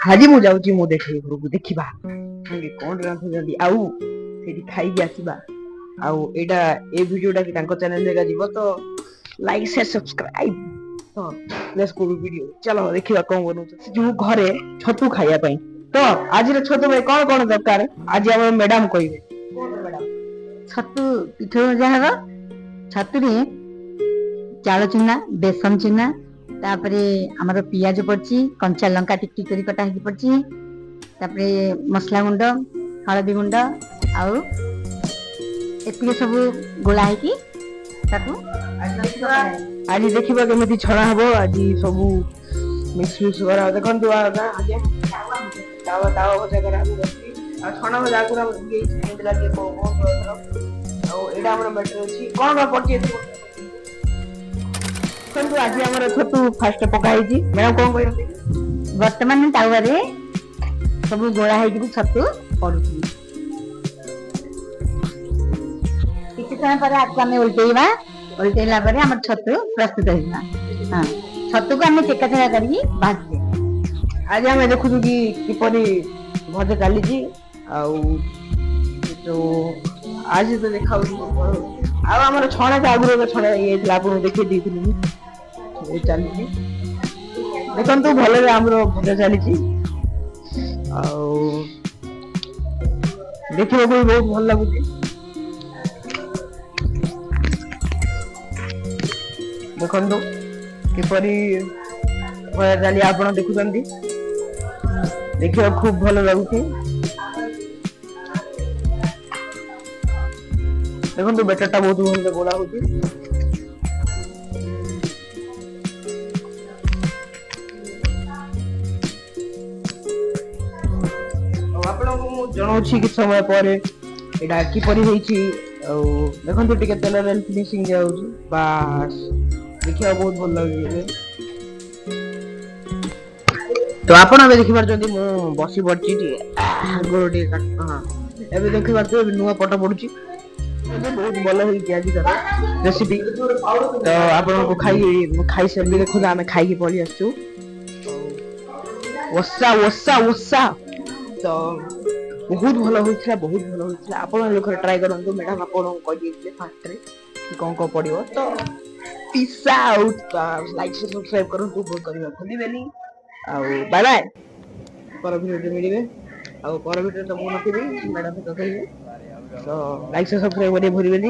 ଆଜି ମୁଁ ଯାଉଛି ମୁଁ ଦେଖେଇ ଘରକୁ ଦେଖିବା କଣ ରାନ୍ଧୁଛନ୍ତି ଆଉ ସେଠି ଖାଇକି ଆସିବା। ଆଉ ଏଇଟା ଏ ଭିଡିଓଟା କି ତାଙ୍କ ଚ୍ୟାନେଲ ରେ ଯିବ ତ ଲାଇକ୍ ସେୟାର ସବସ୍କ୍ରାଇବ ତ ଲେଟ୍ସ ଗୋ ଭିଡିଓ ଚାଲ ଦେଖିବା କଣ ବନଉଛନ୍ତି ଯୋଉ ଘରେ ଛତୁ ଖାଇବା ପାଇଁ। ତ ଆଜିର ଛତୁ ପାଇଁ କଣ କଣ ଦରକାର ଆଜି ଆମର ମ୍ୟାଡାମ କହିବେ। ଛତୁ ପିଠଉ ଭଜା ହବ। ଛତୁରେ ଚାଉଳ ଚୁନା, ବେସନ ଚୁନା, ତାପରେ ଆମର ପିଆଜ ପଡିଛି, କଞ୍ଚା ଲଙ୍କା ଟିକ ଟିକ କରି କଟା ହେଇକି ପଡିଛି, ତାପରେ ମସଲା ଗୁଣ୍ଡ, ହଳଦୀ ଗୁଣ୍ଡ ଆଉ ଏତିକି ସବୁ ଗୋଳା ହେଇକି ତାକୁ ଆଜି ଦେଖିବା କେମିତି ଛଣା ହବ। ଆଜି ସବୁ ମିକ୍ସ ମିକ୍ସ କରା ଦେଖନ୍ତୁ ଆଜ୍ଞା ତାୱା ଭଜା କରାହବ ଆଉ ଛଣା ଭଜା ଆଗରୁ ଆମର ହେଇଛି କେମିତି ଲାଗେ ଆଉ ଏଇଟା ଆମର ବେଟର ଅଛି କଣ କଣ ପଡିଛି ଏଥିରେ ଦେଖନ୍ତୁ ଆଜି ଆମର ଛତୁ ଫାଷ୍ଟ ପକା ହେଇଛି ମ୍ୟାଡାମ କଣ କହିବେ। ବର୍ତ୍ତମାନ ତାୱାରେ ସବୁ ଗୋଳା ହେଇକିରି ଛତୁ ପଡୁଛି। କିଛି ସମୟ ପରେ ଆକୁ ଆମେ ଓଲଟେଇବା। ଓଲଟେଇଲା ପରେ ଆମର ଛତୁ ପ୍ରସ୍ତୁତ ହେଇଯିବ। ହଁ, ଛତୁକୁ ଆମେ ଚେକା ଚେକା କରିକି ଭାଜିବେ। ଆଜି ଆମେ ଦେଖୁଛୁ କି କିପରି ଭଜା ଚାଲିଛି ଆଉ ଯୋଉ ଆଜି ତ ଦେଖାଉଛି ଆଉ ଆମର ଛଣା ତ ଆଗରୁ ଛଣା ହେଇଯାଇଥିଲା ଆପଣଙ୍କୁ ଦେଖେଇ ଦେଇଥିଲି। ଏ ଚାଲିଛି ଦେଖନ୍ତୁ ଭଲରେ ଆମର ଭଜା ଚାଲିଛି ଆଉ ଦେଖିବାକୁ ବି ବହୁତ ଭଲ ଲାଗୁଛି। ଦେଖନ୍ତୁ କିପରି ଭଜା ଚାଲି ଆପଣ ଦେଖୁଛନ୍ତି ଦେଖିବାକୁ ଖୁବ ଭଲ ଲାଗୁଛି। ଦେଖନ୍ତୁ ବେଟର ଟା ବହୁତ ଭଲରେ ଗୋଳା ହଉଛି। ଆଉ ଆପଣଙ୍କୁ ମୁଁ ଜଣାଉଛି କିଛି ସମୟ ପରେ ଏଇଟା କିପରି ହେଇଛି। ଆଉ ଦେଖନ୍ତୁ ଟିକେ ତେଲରେ ଫିନିସିଂ ଦିଆଯାଉଛି ବାସ୍ ଦେଖିବାକୁ ବହୁତ ଭଲ ଲାଗୁଛି ଏବେ। ତ ଆପଣ ଏବେ ଦେଖିପାରୁଛନ୍ତି ମୁଁ ବସି ପଡିଛି ଟିକେ ଗୋଡ ଟିକେ ହଁ ଏବେ ଦେଖିପାରୁଥିବେ ନୂଆ ପଟ ପଡୁଛି ଏବେ ବହୁତ ଭଲ ହେଇଛି ଆଜିକାର ରେସିପି ତ ଆପଣଙ୍କୁ ଖାଇସାରିକି ଦେଖନ୍ତୁ ଆମେ ଖାଇକି ପଳେଇ ଆସିଛୁ। ଓସା ତ ବହୁତ ଭଲ ହୋଇଥିଲା ବହୁତ ଭଲ ହୋଇଥିଲା ଆପଣ ଘରେ ଟ୍ରାଏ କରନ୍ତୁ ମ୍ୟାଡାମ ଆପଣଙ୍କୁ କହିଦେଇଥିଲେ ଫାଷ୍ଟରେ କଣ କଣ ପଡିବ ତ ପିସା ଆଉଟ ଲାଇକ୍ ସବସ୍କ୍ରାଇବ କରନ୍ତୁ କରିବା ଭୁଲିବେନି ଆଉ ବାଏ ବାଏ ପର ଭିଡିଓରେ ମିଳିବେ ଆଉ ପର ଭିଡିଓରେ ତ ମୁଁ ନଥିବି ମ୍ୟାଡାମ ସହିତ ଥିବେ ତ ଲାଇକ୍ ସବସ୍କ୍ରାଇବ କରିବାକୁ ଭୁଲିବେନି।